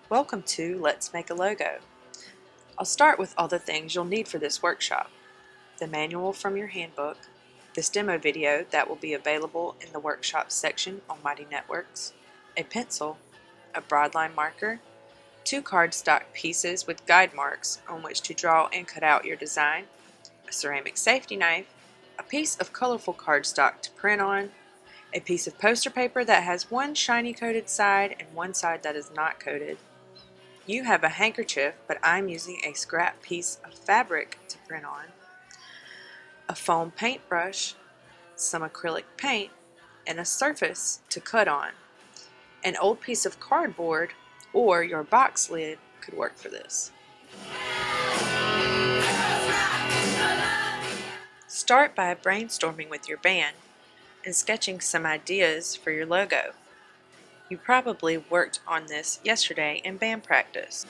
Welcome to Let's Make a Logo. I'll start with all the things you'll need for this workshop. The manual from your handbook, this demo video that will be available in the workshop section on Mighty Networks, a pencil, a broadline marker, 2 cardstock pieces with guide marks on which to draw and cut out your design, a ceramic safety knife, a piece of colorful cardstock to print on, a piece of poster paper that has one shiny coated side and one side that is not coated. You have a handkerchief, but I'm using a scrap piece of fabric to print on, a foam paintbrush, some acrylic paint, and a surface to cut on. An old piece of cardboard or your box lid could work for this. Start by brainstorming with your band and sketching some ideas for your logo. You probably worked on this yesterday in band practice.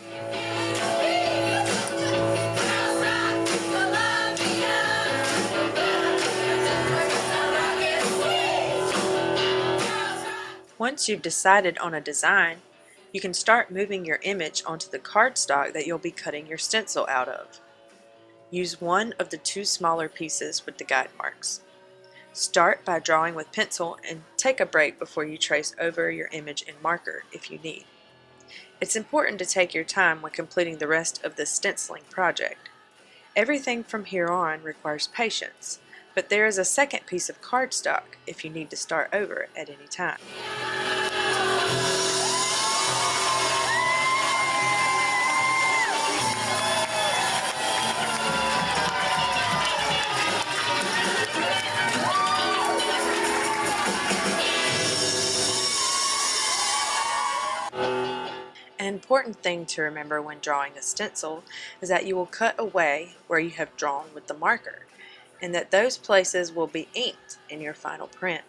Once you've decided on a design, you can start moving your image onto the cardstock that you'll be cutting your stencil out of. Use one of the 2 smaller pieces with the guide marks. Start by drawing with pencil and take a break before you trace over your image in marker if you need. It's important to take your time when completing the rest of the stenciling project. Everything from here on requires patience, but there is a second piece of cardstock if you need to start over at any time. An important thing to remember when drawing a stencil is that you will cut away where you have drawn with the marker, and that those places will be inked in your final print.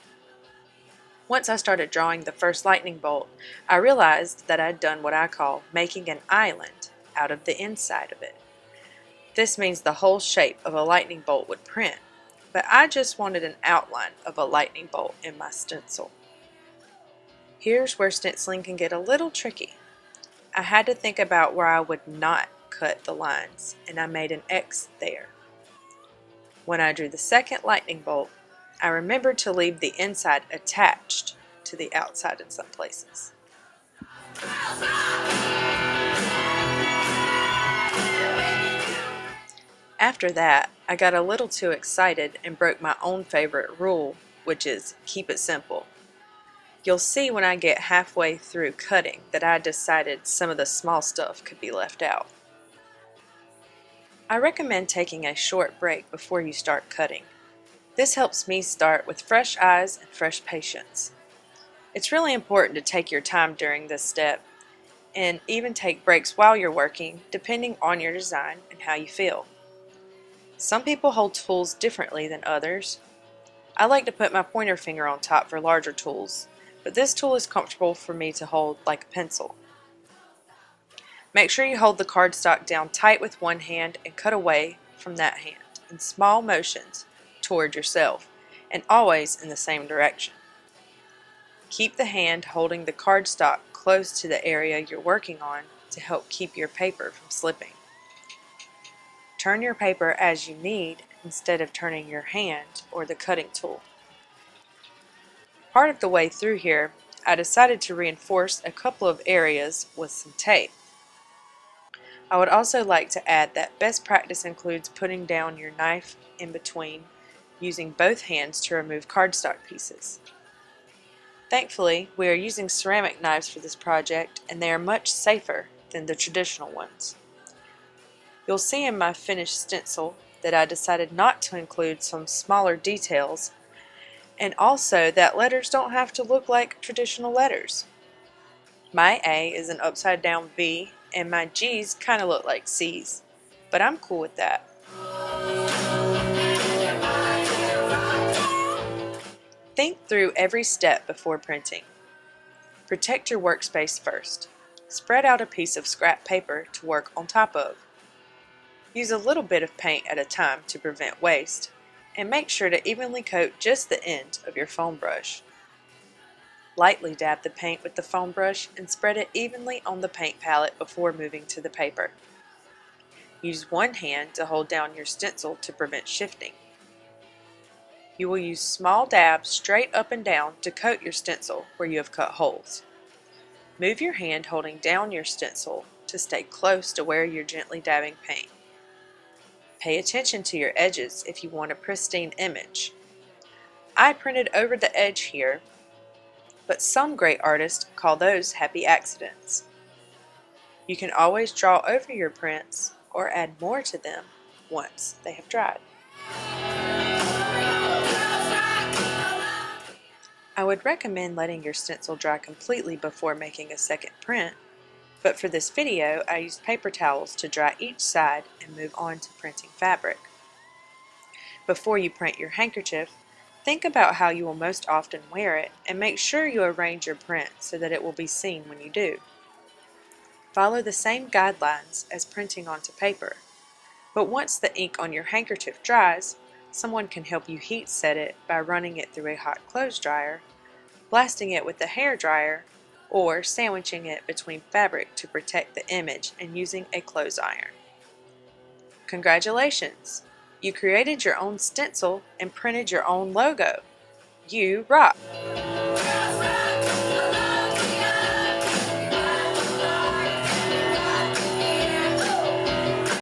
Once I started drawing the first lightning bolt, I realized that I'd done what I call making an island out of the inside of it. This means the whole shape of a lightning bolt would print, but I just wanted an outline of a lightning bolt in my stencil. Here's where stenciling can get a little tricky. I had to think about where I would not cut the lines, and I made an X there. When I drew the second lightning bolt, I remembered to leave the inside attached to the outside in some places. After that, I got a little too excited and broke my own favorite rule, which is keep it simple. You'll see when I get halfway through cutting that I decided some of the small stuff could be left out. I recommend taking a short break before you start cutting. This helps me start with fresh eyes and fresh patience. It's really important to take your time during this step and even take breaks while you're working, depending on your design and how you feel. Some people hold tools differently than others. I like to put my pointer finger on top for larger tools, but this tool is comfortable for me to hold like a pencil. Make sure you hold the cardstock down tight with one hand and cut away from that hand in small motions toward yourself, and always in the same direction. Keep the hand holding the cardstock close to the area you're working on to help keep your paper from slipping. Turn your paper as you need instead of turning your hand or the cutting tool. Part of the way through here, I decided to reinforce a couple of areas with some tape. I would also like to add that best practice includes putting down your knife in between, using both hands to remove cardstock pieces. Thankfully, we are using ceramic knives for this project, and they are much safer than the traditional ones. You'll see in my finished stencil that I decided not to include some smaller details, and also that letters don't have to look like traditional letters. My A is an upside down V, and my G's kind of look like C's, but I'm cool with that. Think through every step before printing. Protect your workspace first. Spread out a piece of scrap paper to work on top of. Use a little bit of paint at a time to prevent waste, and make sure to evenly coat just the end of your foam brush. Lightly dab the paint with the foam brush and spread it evenly on the paint palette before moving to the paper. Use one hand to hold down your stencil to prevent shifting. You will use small dabs straight up and down to coat your stencil where you have cut holes. Move your hand holding down your stencil to stay close to where you're gently dabbing paint. Pay attention to your edges if you want a pristine image. I printed over the edge here, but some great artists call those happy accidents. You can always draw over your prints or add more to them once they have dried. I would recommend letting your stencil dry completely before making a second print, but for this video I used paper towels to dry each side and move on to printing fabric. Before you print your handkerchief, think about how you will most often wear it and make sure you arrange your print so that it will be seen when you do. Follow the same guidelines as printing onto paper, but once the ink on your handkerchief dries, someone can help you heat set it by running it through a hot clothes dryer, blasting it with a hair dryer, or sandwiching it between fabric to protect the image and using a clothes iron. Congratulations! You created your own stencil and printed your own logo. You rock!